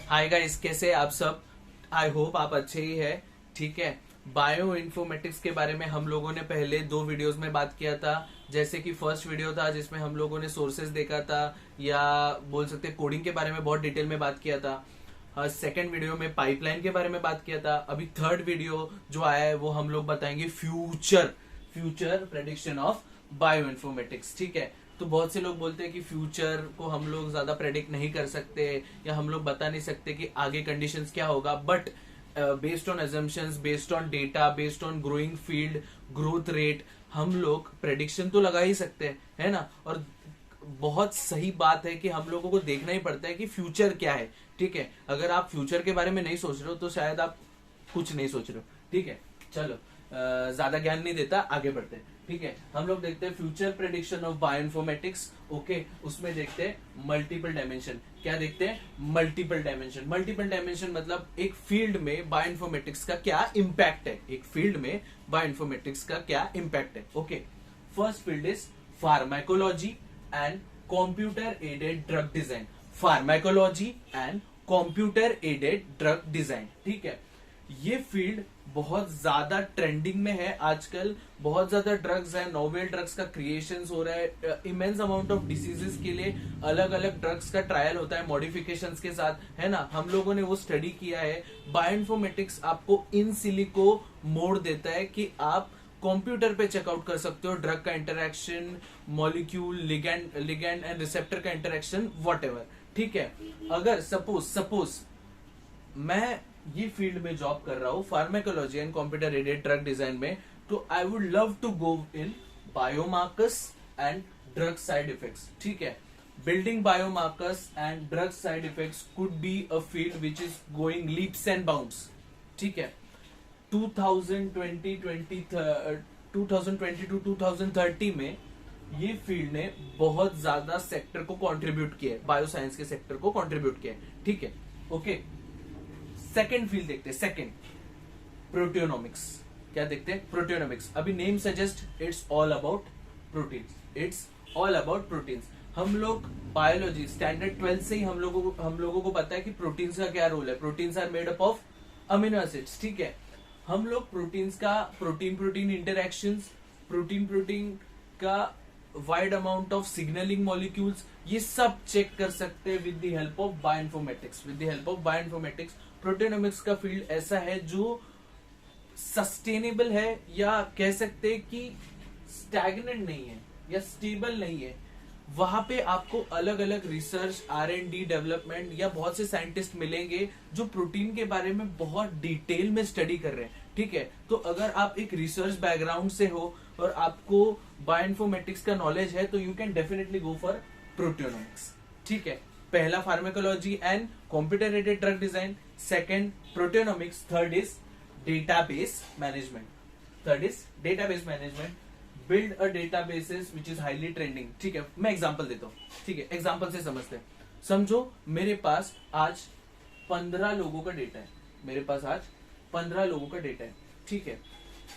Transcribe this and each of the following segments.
Hi guys, कैसे आप सब। आई होप आप अच्छे ही है। ठीक है। बायो इन्फॉर्मेटिक्स के बारे में हम लोगों ने पहले 2 वीडियोस में बात किया था। जैसे कि फर्स्ट वीडियो था जिसमें हम लोगों ने सोर्सेज देखा था, या बोल सकते कोडिंग के बारे में बहुत डिटेल में बात किया था। सेकंड वीडियो में पाइपलाइन के बारे में बात किया था। अभी थर्ड वीडियो जो आया है वो हम लोग बताएंगे future future prediction of bio informatics. ठीक है। तो बहुत से लोग बोलते हैं कि फ्यूचर को हम लोग ज्यादा प्रेडिक्ट नहीं कर सकते, या हम लोग बता नहीं सकते कि आगे कंडीशंस क्या होगा, but based on assumptions, based on data, based on growing field, growth rate, हम लोग प्रेडिक्शन तो लगा ही सकते हैं, है ना। और बहुत सही बात है कि हम लोगों को देखना ही पड़ता है कि फ्यूचर क्या है। ठीक है। अगर आप फ्यूचर के बारे में नहीं सोच रहे हो तो शायद आप कुछ नहीं सोच रहे हो। ठीक है। चलो, ज्यादा ज्ञान नहीं देता, आगे बढ़ते हैं। ठीक है। हम लोग देखते हैं future prediction of bioinformatics. Okay, उसमें देखते हैं मल्टीपल डायमेंशन। क्या देखते हैं? Multiple dimension. मल्टीपल डायमेंशन मतलब एक फील्ड में बायोइन्फॉर्मेटिक्स का क्या इम्पैक्ट है, एक फील्ड में बायोइन्फॉर्मेटिक्स का क्या इम्पैक्ट है। Okay, first field is pharmacology and computer aided drug design. Pharmacology and computer aided drug design. ठीक है। ये फील्ड बहुत ज्यादा ट्रेंडिंग में है आजकल। बहुत ज्यादा ड्रग्स है, नोवेल ड्रग्स का क्रिएशन हो रहा है। इमेंस अमाउंट ऑफ डिसीजेस के लिए अलग अलग ड्रग्स का ट्रायल होता है मॉडिफिकेशंस के साथ, है ना। हम लोगों ने वो स्टडी किया है। बायोइन्फॉर्मेटिक्स आपको इन सिलिको मोड देता है कि आप कंप्यूटर पे चेकआउट कर सकते हो ड्रग का interaction, molecule, ligand and receptor का इंटरेक्शन, व्हाटएवर। ठीक है। अगर सपोज मैं ये फील्ड में जॉब कर रहा हूँ, pharmacology and computer aided drug design में, तो I would love to go in biomarkers and drug side effects. ठीक है। Building biomarkers and drug side effects could be a field which is going leaps and bounds. ठीक है। 2020 to 2030 में ये field ने बहुत ज्यादा सेक्टर को कंट्रीब्यूट किया है, बायोसाइंस के सेक्टर को कंट्रीब्यूट किया है। ठीक है। ओके, सेकेंड फील्ड देखते हैं। सेकेंड, प्रोटियोनॉमिक्स। क्या देखते हैं? प्रोटियोनॉमिक्स। अभी name suggest, it's all about proteins. It's all about proteins. हम लोग बायोलॉजी स्टैंडर्ड 12 से ही हम लोगों को पता है कि प्रोटीन्स का क्या रोल है। Proteins are made up of amino acids. ठीक है। हम लोग प्रोटीन्स का प्रोटीन इंटरैक्शंस, प्रोटीन का wide amount of signalling molecules, ये सब चेक कर सकते हैं with the help of bioinformatics. With the help of bioinformatics proteonomics का फील्ड ऐसा है जो सस्टेनेबल है, या कह सकते हैं कि स्टैग्नेंट नहीं है या स्टेबल नहीं है। वहां पे आपको अलग अलग रिसर्च, R&D डेवलपमेंट, या बहुत से साइंटिस्ट मिलेंगे जो प्रोटीन के बारे में बहुत डिटेल में स्टडी कर रहे हैं। ठीक है। तो अगर आप एक रिसर्च बैकग्राउंड से हो और आपको बायोइन्फॉर्मेटिक्स का नॉलेज है तो you can definitely go for proteonomics. ठीक है। पहला pharmacology and computer aided drug design, second proteonomics, third is database management. Build a databases which is highly trending. ठीक है। मैं एग्जांपल देता हूँ। ठीक है, एग्जांपल से समझते हैं। समझो मेरे पास आज 15 लोगों का डेटा है। मेरे पास आज 15 लोगों का डेटा है। ठीक है।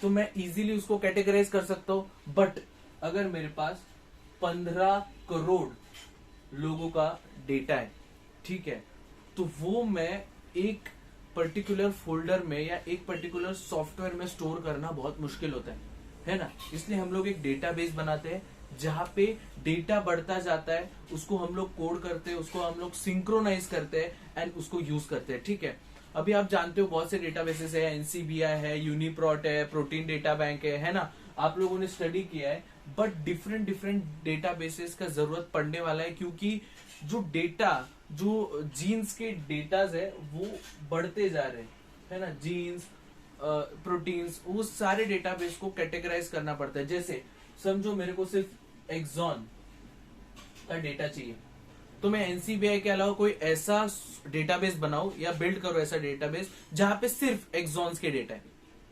तो मैं इजीली उसको कैटेगराइज कर सकता हूं। बट अगर मेरे पास 15 करोड़ लोगों का डेटा है, ठीक है, तो वो मैं एक पर्टिकुलर फोल्डर में या एक पर्टिकुलर सॉफ्टवेयर में स्टोर करना बहुत मुश्किल होता है ना। इसलिए हम लोग एक डेटाबेस बनाते हैं जहां पे डेटा बढ़ता जाता है, उसको हम लोग कोड करते हैं, उसको हम लोग सिंक्रोनाइज करते हैं एंड उसको यूज करते हैं। ठीक है। अभी आप जानते हो बहुत से डेटाबेसेस है, एनसीबीआई है, यूनिप्रोट है, प्रोटीन डेटा बैंक है ना। आप लोगों ने स्टडी किया है। बट डिफरेंट डेटाबेसेस का जरूरत पड़ने वाला है, क्योंकि जो डेटा, जो जीन्स के डेटाज है वो बढ़ते जा रहे हैं, है ना। जीन्स, प्रोटीन्स, वो सारे डेटाबेस को कैटेगराइज करना पड़ता है। जैसे समझो मेरे को सिर्फ एक्सॉन का डेटा चाहिए, तो मैं एनसीबीआई के अलावा कोई ऐसा डेटाबेस बनाओ या बिल्ड करो ऐसा डेटाबेस जहां पे सिर्फ एक्सॉन्स के डेटा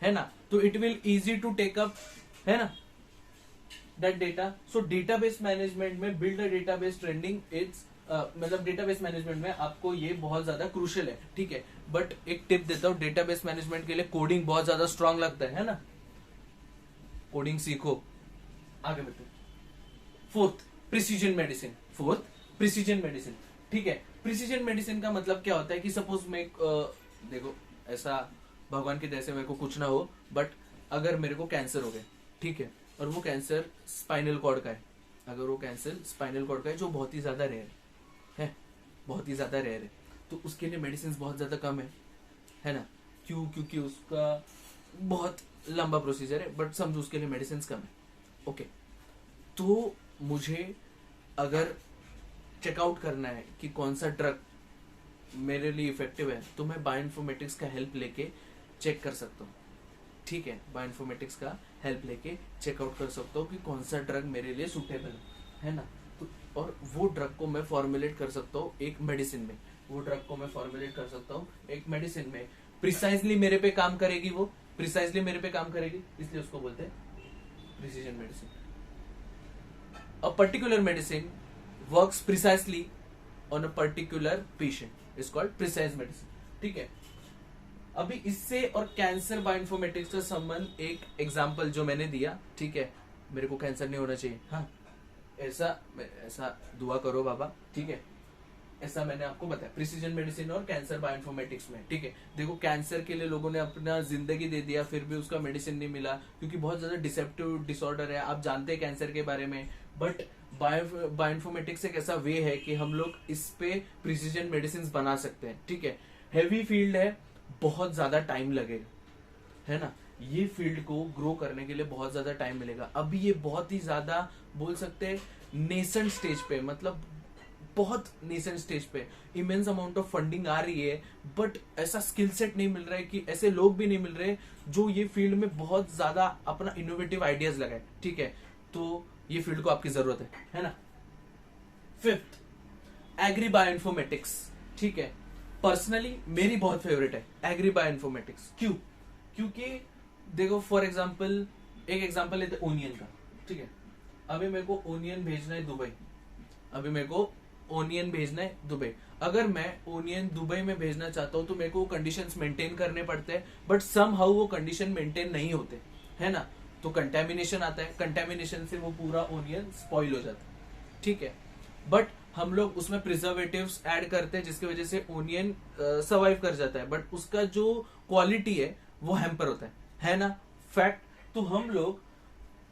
है ना। तो it will easy to take up, है ना, that data. So database management में build a database trending, it's मतलब डेटाबेस मैनेजमेंट में आपको ये बहुत ज्यादा क्रूशियल है। ठीक है। बट एक टिप देता हूँ, डेटाबेस मैनेजमेंट के लिए कोडिंग बहुत ज्यादा स्ट्रांग लगता है ना। कोडिंग सीखो, आगे बढ़ते। Fourth, precision medicine. ठीक है। प्रिसीजन मेडिसिन का मतलब क्या होता है कि सपोज मैं देखो, ऐसा भगवान की दया से मेरे को कुछ ना हो, बट अगर मेरे को कैंसर हो गया, ठीक है, और वो कैंसर स्पाइनल कॉर्ड का है, अगर वो कैंसर स्पाइनल कॉर्ड का है जो बहुत ही ज्यादा रेयर है, बहुत ही ज्यादा रेयर है, तो उसके लिए मेडिसिन बहुत ज्यादा कम है ना, क्यों? क्योंकि उसका बहुत लंबा प्रोसीजर है, बट समझो उसके लिए मेडिसिन कम है। ओके, तो मुझे अगर चेकआउट करना है कि कौन सा ड्रग मेरे लिए इफेक्टिव है, तो मैं बायोइन्फॉर्मेटिक्स का हेल्प लेके चेक कर सकता हूँ, ठीक है, बायोइन्फॉर्मेटिक्स का हेल्प लेके चेकआउट कर सकता हूँ कि कौन सा ड्रग मेरे लिए सुटेबल है ना। तो और वो ड्रग को मैं फॉर्मुलेट कर सकता हूँ एक मेडिसिन में, वो ड्रग को मैं फॉर्मुलेट कर सकता हूँ एक मेडिसिन में, प्रिसाइजली मेरे पे काम करेगी, वो प्रिसाइजली मेरे पे काम करेगी, इसलिए उसको बोलते हैं precision medicine. A particular medicine works precisely on a particular patient is called precise medicine, ठीक है। अभी इससे और कैंसर बायोइन्फॉर्मेटिक्स का संबंध, एक एग्जांपल जो मैंने दिया, ठीक है, मेरे को कैंसर नहीं होना चाहिए, हाँ, ऐसा दुआ करो बाबा, ठीक है, ऐसा मैंने आपको बताया प्रिसीजन मेडिसिन और कैंसर बायोइन्फॉर्मेटिक्स में, ठीक है। देखो, कैंसर के लिए लोगों ने अपना जिंदगी दे दिया, फिर भी उसका मेडिसिन नहीं मिला, क्योंकि बहुत ज्यादा डिसेप्टिव डिसऑर्डर है, आप जानते हैं कैंसर के बारे में, बट बायोइन्फॉर्मेटिक्स एक ऐसा वे है कि हम लोग इस पे प्रिसीजन मेडिसिन बना सकते हैं, ठीक है। हैवी फील्ड है, बहुत ज्यादा टाइम लगेगा, है ना, ये फील्ड को ग्रो करने के लिए बहुत ज्यादा टाइम मिलेगा। अभी ये बहुत ही ज्यादा बोल सकते हैं नेसेंट स्टेज पे, मतलब बहुत नेसेंट स्टेज पे, इमेंस अमाउंट ऑफ फंडिंग आ रही है, बट ऐसा स्किल सेट नहीं मिल रहा है, कि ऐसे लोग भी नहीं मिल रहे जो ये फील्ड में बहुत ज्यादा अपना इनोवेटिव आइडियाज लगाए, ठीक है। तो ये फील्ड को आपकी जरूरत है ना। फिफ्थ, एग्री बायोइन्फॉर्मेटिक्स, ठीक है, पर्सनली मेरी बहुत फेवरेट है एग्री बायोइन्फॉर्मेटिक्स। क्यों? क्योंकि देखो, फॉर एग्जाम्पल, एक एग्जाम्पल लेते ओनियन का, ठीक है, अभी मेरे को ओनियन भेजना है दुबई, अभी मेरे को ओनियन भेजना है दुबई, अगर मैं ओनियन दुबई में भेजना चाहता हूं तो मेरे को कंडीशंस मेंटेन करने पड़ते हैं, बट सम हाउ वो कंडीशन मेंटेन नहीं होते, है ना, तो कंटेमिनेशन आता है, कंटेमिनेशन से वो पूरा ओनियन स्पॉइल हो जाता है, ठीक है। बट हम लोग उसमें प्रिजर्वेटिव्स ऐड करते हैं जिसकी वजह से ओनियन सर्वाइव कर जाता है, बट उसका जो क्वालिटी है वो हैम्पर होता है ना, फैक्ट। तो हम लोग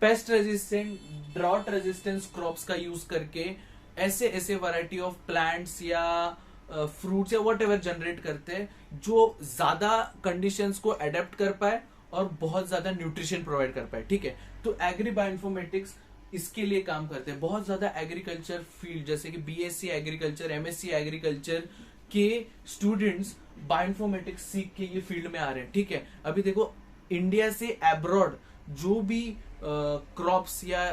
pest resistant, drought resistance crops का यूज करके ऐसे ऐसे वैरायटी ऑफ प्लांट्स या फ्रूट्स या वट एवर जनरेट करते हैं जो ज्यादा कंडीशंस को अडेप्ट कर पाए और बहुत ज्यादा न्यूट्रिशन प्रोवाइड कर पाए, ठीक है। तो एग्री बायोइन्फॉर्मेटिक्स इसके लिए काम करते हैं। बहुत ज्यादा एग्रीकल्चर फील्ड, जैसे कि बीएससी एग्रीकल्चर, एमएससी एग्रीकल्चर के स्टूडेंट्स बायोइन्फॉर्मेटिक्स सीख के ये फील्ड में आ रहे हैं, ठीक है। अभी देखो, इंडिया से एब्रॉड जो भी क्रॉप्स या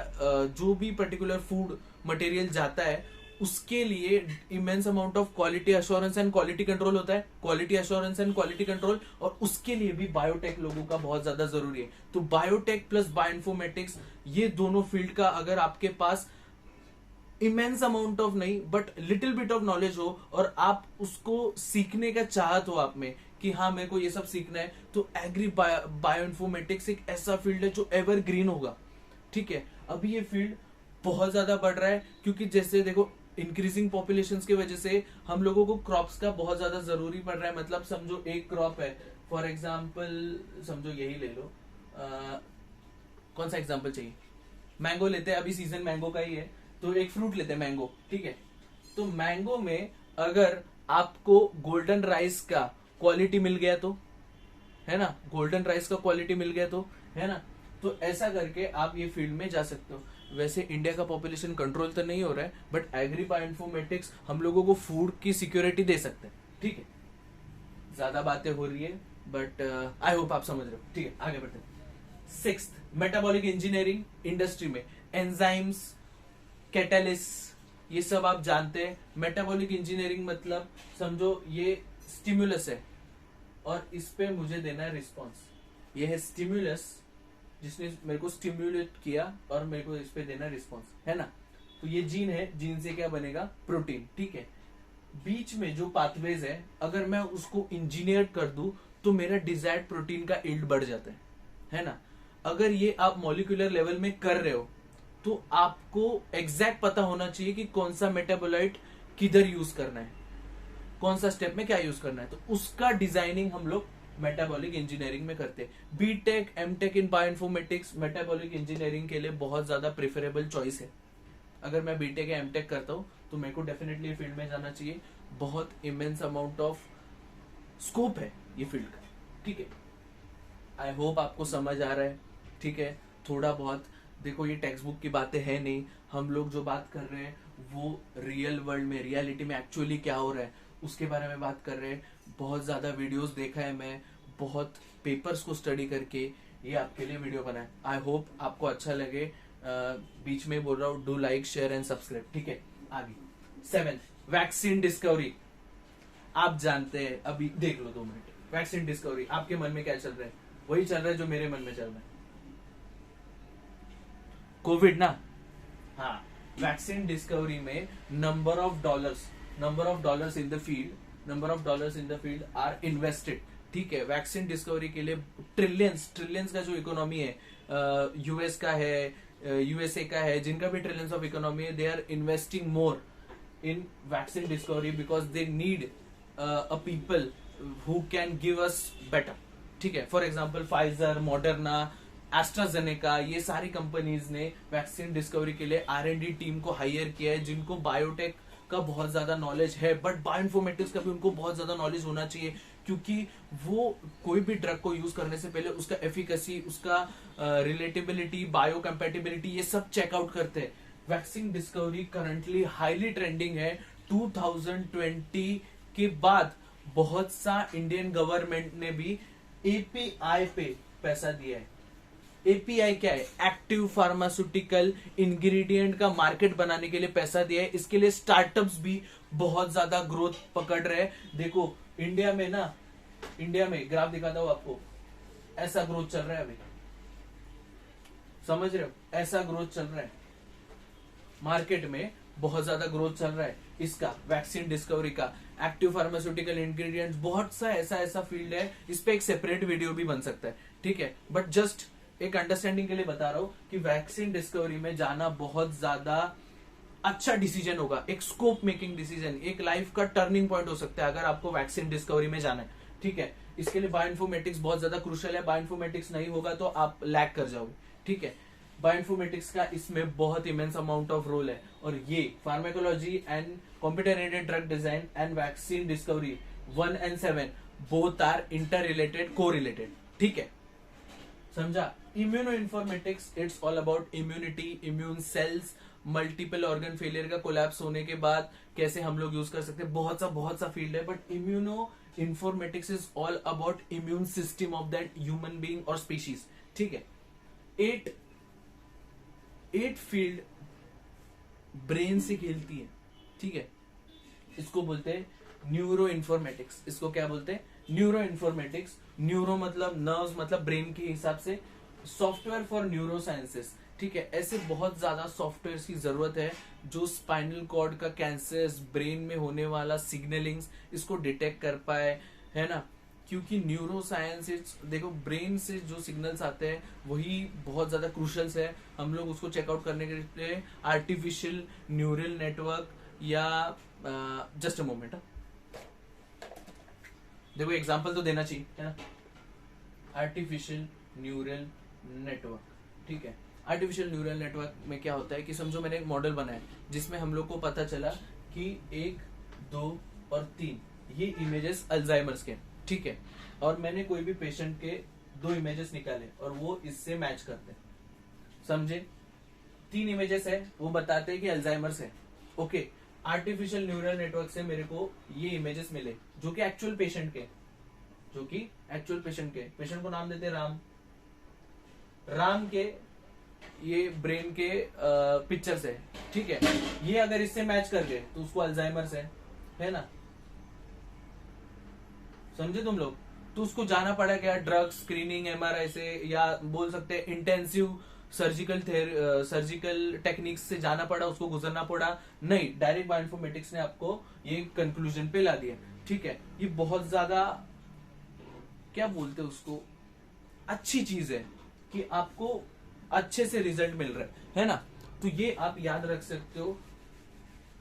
जो भी पर्टिकुलर फूड मटेरियल जाता है, उसके लिए immense amount of quality assurance and quality control होता है, quality assurance and quality control, और उसके लिए भी बायोटेक लोगों का बहुत ज्यादा जरूरी है। तो बायोटेक प्लस बायोइन्फॉर्मेटिक्स, ये दोनों फील्ड का अगर आपके पास इमेंस अमाउंट ऑफ नहीं but little bit of knowledge हो और आप उसको सीखने का चाहत हो आप में कि हाँ मेरे को ये सब सीखना है, तो एग्री बायोइन्फॉर्मेटिक्स एक ऐसा फील्ड है जो एवरग्रीन होगा, ठीक है। अभी ये फील्ड बहुत ज्यादा बढ़ रहा है, क्योंकि जैसे देखो, इंक्रीजिंग पॉपुलेशन की वजह से हम लोगों को क्रॉप्स का बहुत ज्यादा जरूरी पड़ रहा है। मतलब समझो एक क्रॉप है, फॉर एग्जाम्पल समझो यही ले लो, कौन सा एग्जाम्पल चाहिए, मैंगो लेते हैं, अभी सीजन मैंगो का ही है, तो एक फ्रूट लेते हैं मैंगो, ठीक है। तो मैंगो में अगर आपको गोल्डन राइस का क्वालिटी मिल गया तो, है ना, गोल्डन राइस का क्वालिटी मिल गया तो, है ना, तो ऐसा करके आप ये फील्ड में जा सकते हो। वैसे इंडिया का पॉपुलेशन कंट्रोल तो नहीं हो रहा है, बट एग्री बायोइन्फॉर्मेटिक्स हम लोगों को फूड की सिक्योरिटी दे सकते हैं, ठीक है। ज्यादा बातें हो रही है, बट आई होप आप समझ रहे हो, ठीक है, आगे बढ़ते हैं। सिक्स्थ, मेटाबॉलिक इंजीनियरिंग इंडस्ट्री में एंजाइम्स, कैटालिस्ट, ये सब आप जानते हैं। मेटाबॉलिक इंजीनियरिंग मतलब समझो ये स्टिमुलस है और इस पे मुझे देना है रिस्पॉन्स, ये है स्टिमुलस जिसने मेरे को स्टिम्युलेट किया और मेरे को इस पे देना रिस्पॉन्स, है ना। तो ये जीन है, जीन से क्या बनेगा, प्रोटीन, ठीक है। बीच में जो पाथवेज है, अगर मैं उसको इंजीनियर कर दूं तो मेरा डिजायर्ड प्रोटीन का यील्ड बढ़ जाता है ना। अगर ये आप मॉलिक्यूलर लेवल में कर रहे हो तो आपको एग्जैक्ट पता होना चाहिए कि कौन सा मेटाबोलाइट किधर यूज करना है, कौन सा स्टेप में क्या यूज करना है, तो उसका डिजाइनिंग हम लोग मेटाबॉलिक इंजीनियरिंग में करते हैं। BTech MTech in bioinformatics metabolic engineering के लिए बहुत ज्यादा प्रेफरेबल चॉइस है। अगर मैं बीटेक या एमटेक करता हूँ तो मेरे को डेफिनेटली फील्ड में जाना चाहिए। बहुत इमेंस अमाउंट ऑफ स्कोप है ये फील्ड का, ठीक है। आई होप आपको समझ आ रहा है, ठीक है। थोड़ा बहुत देखो, ये टेक्स्ट बुक की बातें है नहीं, हम लोग जो बात कर रहे हैं वो रियल वर्ल्ड में, रियलिटी में एक्चुअली क्या हो रहा है उसके बारे में बात कर रहे हैं। बहुत ज्यादा वीडियोस देखा है मैं, बहुत पेपर्स को स्टडी करके ये आपके लिए वीडियो बनाया। आई होप आपको अच्छा लगे। बीच में बोल रहा हूँ, do like share and subscribe, ठीक है। आगे 7 वैक्सीन डिस्कवरी। आप जानते हैं, अभी देख लो 2 मिनट। वैक्सीन डिस्कवरी आपके मन में क्या चल रहा है? वही चल रहा है जो मेरे मन में चल रहा है, कोविड ना। हाँ, वैक्सीन डिस्कवरी में number of dollars in the field are invested, ठीक है। वैक्सीन डिस्कवरी के लिए ट्रिलियंस का जो इकोनॉमी है, यूएस का है, यूएसए का है, जिनका भी ट्रिलियंस ऑफ इकोनॉमी है, they are investing more in vaccine discovery because they need a people who can give us better, ठीक है। For example Pfizer, Moderna, AstraZeneca, ये सारी कंपनीज ने वैक्सीन डिस्कवरी के लिए R&D टीम को हायर किया है, जिनको बायोटेक का बहुत ज्यादा नॉलेज है, बट बायोइन्फॉर्मेटिक्स का भी उनको बहुत ज्यादा नॉलेज होना चाहिए, क्योंकि वो कोई भी ड्रग को यूज करने से पहले उसका एफिकेसी, उसका रिलेटेबिलिटी, बायोकम्पेटिबिलिटी, ये सब चेकआउट करते हैं। Vaccine discovery currently highly trending है। 2020 के बाद बहुत सा इंडियन गवर्नमेंट ने भी एपीआई पे पैसा दिया है। एपीआई क्या है? एक्टिव फार्मास्यूटिकल इंग्रेडिएंट का मार्केट बनाने के लिए पैसा दिया है। इसके लिए स्टार्टअप्स भी बहुत ज्यादा ग्रोथ पकड़ रहे हैं। देखो इंडिया में ग्राफ दिखाता हूं आपको, ऐसा ग्रोथ चल रहा है अभी, समझ रहे हो? ऐसा ग्रोथ चल रहा है, मार्केट में बहुत ज्यादा ग्रोथ चल रहा है इसका, वैक्सीन डिस्कवरी का। एक्टिव फार्मास्यूटिकल इंग्रेडिएंट्स, बहुत सा ऐसा फील्ड है, इस पे एक सेपरेट वीडियो भी बन सकता है, ठीक है। बट जस्ट एक अंडरस्टैंडिंग के लिए बता रहा हूं कि वैक्सीन डिस्कवरी में जाना बहुत ज्यादा अच्छा डिसीजन होगा, एक स्कोप मेकिंग डिसीजन, एक लाइफ का टर्निंग पॉइंट हो सकता है अगर आपको वैक्सीन डिस्कवरी में जाना है, ठीक है। इसके लिए बायोइन्फॉर्मेटिक्स बहुत ज्यादा क्रूशियल है। बायोइन्फॉर्मेटिक्स नहीं होगा तो आप लैग कर जाओगे, ठीक है। बायोइन्फॉर्मेटिक्स का इसमें बहुत इमेंस अमाउंट ऑफ रोल है, और ये pharmacology and computer aided drug design and vaccine discovery 1 and 7 both are interrelated, correlated, ठीक है, समझा। Immunoinformatics, it's all about immunity, immune cells, multiple organ failure का collapse होने के बाद कैसे हम लोग यूज कर सकते हैं, बहुत सा फील्ड है। But immuno informatics is all about immune system of that human being और स्पीशीज, ठीक है। 8 फील्ड ब्रेन से खेलती है, ठीक है। इसको बोलते हैं न्यूरो इन्फॉर्मेटिक्स। इसको क्या बोलते हैं? Neuro informatics. न्यूरो मतलब नर्व्स, मतलब ब्रेन के हिसाब से, सॉफ्टवेयर फॉर न्यूरो साइंसेस, ठीक है। ऐसे बहुत ज्यादा सॉफ्टवेयर की जरूरत है जो स्पाइनल कॉर्ड का कैंसर, ब्रेन में होने वाला सिग्नलिंग्स, इसको डिटेक्ट कर पाए, है ना। क्योंकि न्यूरो साइंस, देखो ब्रेन से जो सिग्नल्स आते हैं वही बहुत ज्यादा क्रूशल्स है। हम लोग उसको चेकआउट करने के लिए आर्टिफिशियल न्यूरल नेटवर्क या जस्ट अ मोमेंट, देखो एग्जांपल तो देना चाहिए, है ना। आर्टिफिशियल न्यूरल नेटवर्क, ठीक है। आर्टिफिशियल न्यूरल नेटवर्क में क्या होता है कि समझो मैंने एक मॉडल बनाया जिसमें हम लोग को पता चला कि 1, 2 और 3 ये इमेजेस अल्जाइमर्स के, ठीक है। और मैंने कोई भी पेशेंट के 2 इमेजेस निकाले और वो इससे मैच करते हैं, समझे। 3 इमेजेस है, वो बताते हैं कि अल्जाइमर्स है, ओके। आर्टिफिशियल न्यूरल नेटवर्क से मेरे को ये इमेजेस मिले जो कि एक्चुअल पेशेंट के, पेशेंट को नाम देते राम के ये ब्रेन के पिक्चर्स है, ठीक है। ये अगर इससे मैच कर गए तो उसको अल्जाइमर्स है ना, समझे तुम लोग। तो उसको जाना पड़ा क्या, ड्रग स्क्रीनिंग, MRI से, या बोल सकते हैं इंटेंसिव सर्जिकल टेक्निक्स से जाना पड़ा, उसको गुजरना पड़ा, नहीं, डायरेक्ट बायोइन्फॉर्मेटिक्स ने आपको ये कंक्लूजन पे ला दिया, ठीक है। ये बहुत ज्यादा क्या बोलते हैं उसको, अच्छी चीज है कि आपको अच्छे से रिजल्ट मिल रहा है ना। तो ये आप याद रख सकते हो,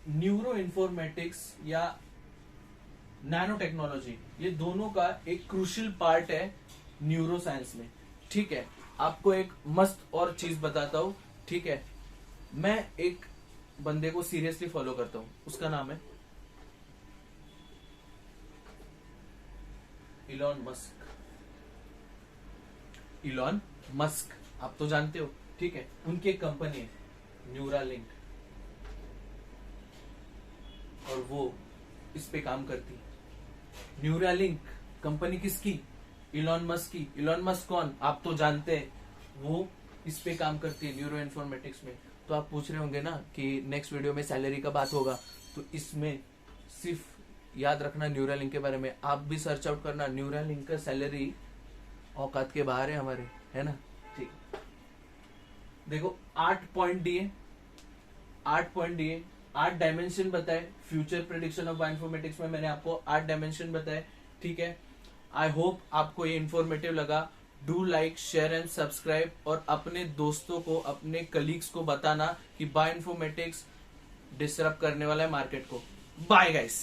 न्यूरो इन्फॉर्मेटिक्स या नैनो टेक्नोलॉजी, ये दोनों का एक क्रूशियल पार्ट है न्यूरो साइंस में। ठीक है, आपको एक मस्त और चीज बताता हूं। ठीक है, मैं एक बंदे को सीरियसली फॉलो करता हूं, उसका नाम है इलॉन मस्क। इलॉन मस्क आप तो जानते हो। ठीक है, उनकी एक कंपनी है न्यूरालिंक, और वो इस पे काम करती है। न्यूरालिंक कंपनी किसकी? इलॉन मस्क की। इलॉन मस्क कौन? आप तो जानते हैं, वो इस पे काम करती है न्यूरो इन्फॉर्मेटिक्स में। तो आप पूछ रहे होंगे ना कि नेक्स्ट वीडियो में सैलरी का बात होगा, तो इसमें सिर्फ याद रखना न्यूरालिंक के बारे में। आप भी सर्च आउट करना, न्यूरालिंक का सैलरी औकात के बाहर है हमारे, है ना। ठीक, देखो 8 पॉइंट दिए, 8 पॉइंट दिए, 8 डायमेंशन बताए। फ्यूचर प्रेडिक्शन ऑफ बायोइन्फॉर्मेटिक्स में मैंने आपको 8 डायमेंशन बताए। ठीक है, आई होप आपको ये इन्फॉर्मेटिव लगा। Do like, share and subscribe, और अपने दोस्तों को, अपने कलीग्स को बताना कि बायोइन्फॉर्मेटिक्स डिस्टर्ब करने वाला है मार्केट को। Bye guys.